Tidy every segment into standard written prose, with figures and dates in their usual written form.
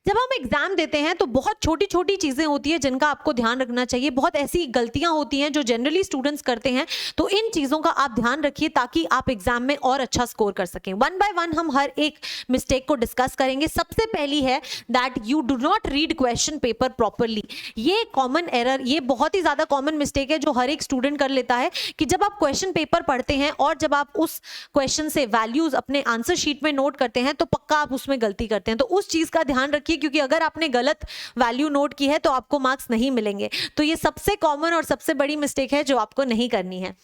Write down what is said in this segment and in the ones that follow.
जब हम एग्जाम देते हैं तो बहुत छोटी छोटी चीजें होती है जिनका आपको ध्यान रखना चाहिए, बहुत ऐसी गलतियां होती हैं जो जनरली स्टूडेंट्स करते हैं, तो इन चीजों का आप ध्यान रखिए ताकि आप एग्जाम में और अच्छा स्कोर कर सकें। वन बाय वन हम हर एक मिस्टेक को डिस्कस करेंगे। सबसे पहली है that you do not read question paper properly. ये कॉमन एरर, ये बहुत ही ज्यादा कॉमन मिस्टेक है जो हर एक स्टूडेंट कर लेता है कि जब आप क्वेश्चन पेपर पढ़ते हैं और जब आप उस क्वेश्चन से वैल्यूज अपने आंसर शीट में नोट करते हैं तो पक्का आप उसमें गलती करते हैं। तो उस चीज का ध्यान रखिए, क्योंकि अगर आपने गलत वैल्यू नोट की है तो आपको मार्क्स नहीं मिलेंगे। तो ये सबसे कॉमन और सबसे बड़ी मिस्टेक है जो आपको नहीं करनी है।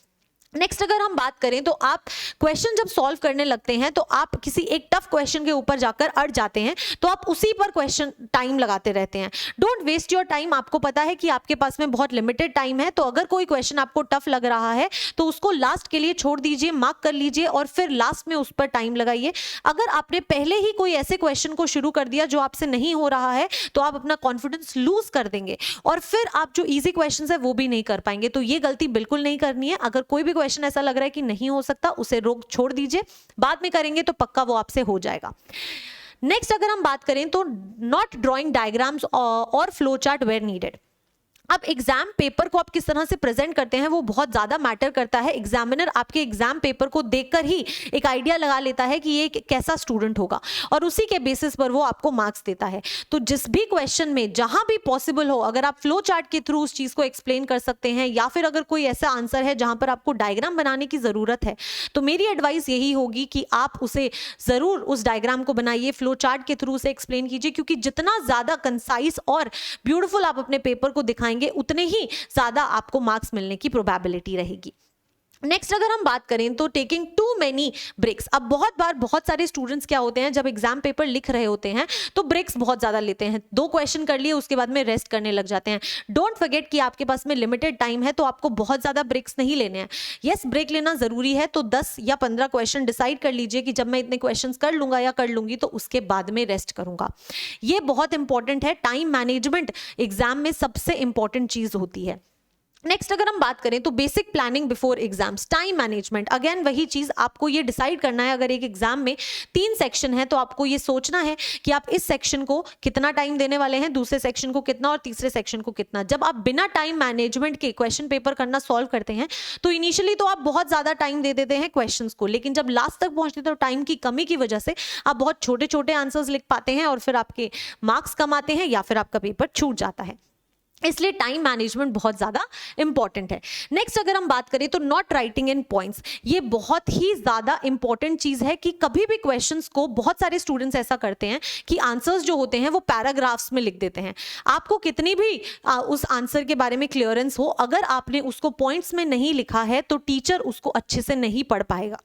नेक्स्ट अगर हम बात करें तो आप क्वेश्चन जब सॉल्व करने लगते हैं तो आप किसी एक टफ क्वेश्चन के ऊपर जाकर अड़ जाते हैं, तो आप उसी पर क्वेश्चन टाइम लगाते रहते हैं। Don't waste your time. आपको पता है कि आपके पास में बहुत लिमिटेड टाइम है, तो अगर कोई क्वेश्चन आपको टफ लग रहा है तो उसको लास्ट के लिए छोड़ दीजिए, मार्क कर लीजिए और फिर लास्ट में उस पर टाइम लगाइए। अगर आपने पहले ही कोई ऐसे क्वेश्चन को शुरू कर दिया जो आपसे नहीं हो रहा है तो आप अपना कॉन्फिडेंस लूज कर देंगे और फिर आप जो ईजी क्वेश्चन है वो भी नहीं कर पाएंगे। तो ये गलती बिल्कुल नहीं करनी है। अगर कोई भी क्वेश्चन ऐसा लग रहा है कि नहीं हो सकता, उसे रोक छोड़ दीजिए, बाद में करेंगे तो पक्का वो आपसे हो जाएगा। नेक्स्ट अगर हम बात करें तो नॉट ड्राइंग डायग्राम्स और फ्लो चार्ट वेयर नीडेड। अब एग्जाम पेपर को आप किस तरह से प्रेजेंट करते हैं वो बहुत ज्यादा मैटर करता है। एग्जामिनर आपके एग्जाम पेपर को देखकर ही एक आइडिया लगा लेता है कि ये कैसा स्टूडेंट होगा और उसी के बेसिस पर वो आपको मार्क्स देता है। तो जिस भी क्वेश्चन में जहां भी पॉसिबल हो, अगर आप फ्लो चार्ट के थ्रू उस चीज को एक्सप्लेन कर सकते हैं या फिर अगर कोई ऐसा आंसर है जहां पर आपको डायग्राम बनाने की जरूरत है, तो मेरी एडवाइस यही होगी कि आप उसे जरूर उस डायग्राम को बनाइए, फ्लो चार्ट के थ्रू उसे एक्सप्लेन कीजिए, क्योंकि जितना ज्यादा कंसाइज और ब्यूटीफुल आप अपने पेपर को दिखाएंगे उतने ही ज्यादा आपको मार्क्स मिलने की प्रोबेबिलिटी रहेगी। नेक्स्ट अगर हम बात करें तो टेकिंग टू मेनी ब्रेक्स। अब बहुत बार बहुत सारे स्टूडेंट्स क्या होते हैं, जब एग्जाम पेपर लिख रहे होते हैं तो ब्रेक्स बहुत ज्यादा लेते हैं। 2 क्वेश्चन कर लिए उसके बाद में रेस्ट करने लग जाते हैं। डोंट फॉरगेट कि आपके पास में लिमिटेड टाइम है, तो आपको बहुत ज्यादा ब्रेक्स नहीं लेने हैं। यस, ब्रेक लेना जरूरी है, तो 10 या 15 क्वेश्चन डिसाइड कर लीजिए कि जब मैं इतने क्वेश्चन कर लूंगा या कर लूंगी तो उसके बाद में रेस्ट करूंगा। ये बहुत इंपॉर्टेंट है। टाइम मैनेजमेंट एग्जाम में सबसे इंपॉर्टेंट चीज होती है। नेक्स्ट अगर हम बात करें तो basic planning before exams, time management. Again वही चीज, आपको ये डिसाइड करना है, अगर एक एग्जाम में 3 सेक्शन है तो आपको ये सोचना है कि आप इस सेक्शन को कितना टाइम देने वाले हैं, दूसरे सेक्शन को कितना और तीसरे सेक्शन को कितना। जब आप बिना टाइम मैनेजमेंट के क्वेश्चन पेपर करना सॉल्व करते हैं तो इनिशियली तो आप बहुत ज्यादा टाइम दे देते हैं क्वेश्चंस को, लेकिन जब लास्ट तक पहुंचते हैं तो टाइम की कमी की वजह से आप बहुत छोटे छोटे आंसर्स लिख पाते हैं और फिर आपके मार्क्स कम आते हैं या फिर आपका पेपर छूट जाता है। इसलिए टाइम मैनेजमेंट बहुत ज्यादा इंपॉर्टेंट है। नेक्स्ट अगर हम बात करें तो नॉट राइटिंग इन पॉइंट्स। ये बहुत ही ज्यादा इंपॉर्टेंट चीज है कि कभी भी क्वेश्चंस को, बहुत सारे स्टूडेंट्स ऐसा करते हैं कि आंसर्स जो होते हैं वो पैराग्राफ्स में लिख देते हैं। आपको कितनी भी उस आंसर के बारे में क्लियरेंस हो, अगर आपने उसको पॉइंट्स में नहीं लिखा है तो टीचर उसको अच्छे से नहीं पढ़ पाएगा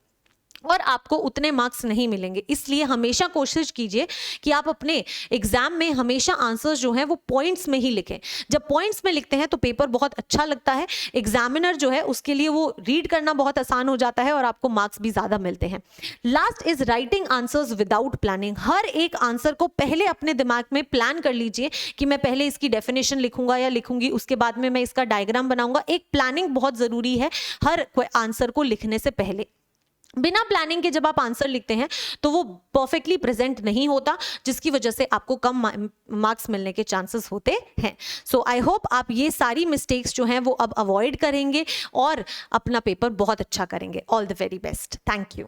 और आपको उतने मार्क्स नहीं मिलेंगे। इसलिए हमेशा कोशिश कीजिए कि आप अपने एग्जाम में हमेशा आंसर्स जो हैं वो पॉइंट्स में ही लिखें। जब पॉइंट्स में लिखते हैं तो पेपर बहुत अच्छा लगता है, एग्जामिनर जो है उसके लिए वो रीड करना बहुत आसान हो जाता है और आपको मार्क्स भी ज्यादा मिलते हैं। Last is writing answers without planning. हर एक आंसर को पहले अपने दिमाग में प्लान कर लीजिए कि मैं पहले इसकी डेफिनेशन लिखूंगा या लिखूंगी, उसके बाद में मैं इसका डायग्राम बनाऊंगा। एक प्लानिंग बहुत जरूरी है हर आंसर को लिखने से पहले। बिना प्लानिंग के जब आप आंसर लिखते हैं तो वो परफेक्टली प्रेजेंट नहीं होता, जिसकी वजह से आपको कम मार्क्स मिलने के चांसेस होते हैं। सो आई होप आप ये सारी मिस्टेक्स जो हैं वो अब अवॉइड करेंगे और अपना पेपर बहुत अच्छा करेंगे। All the very best. Thank you.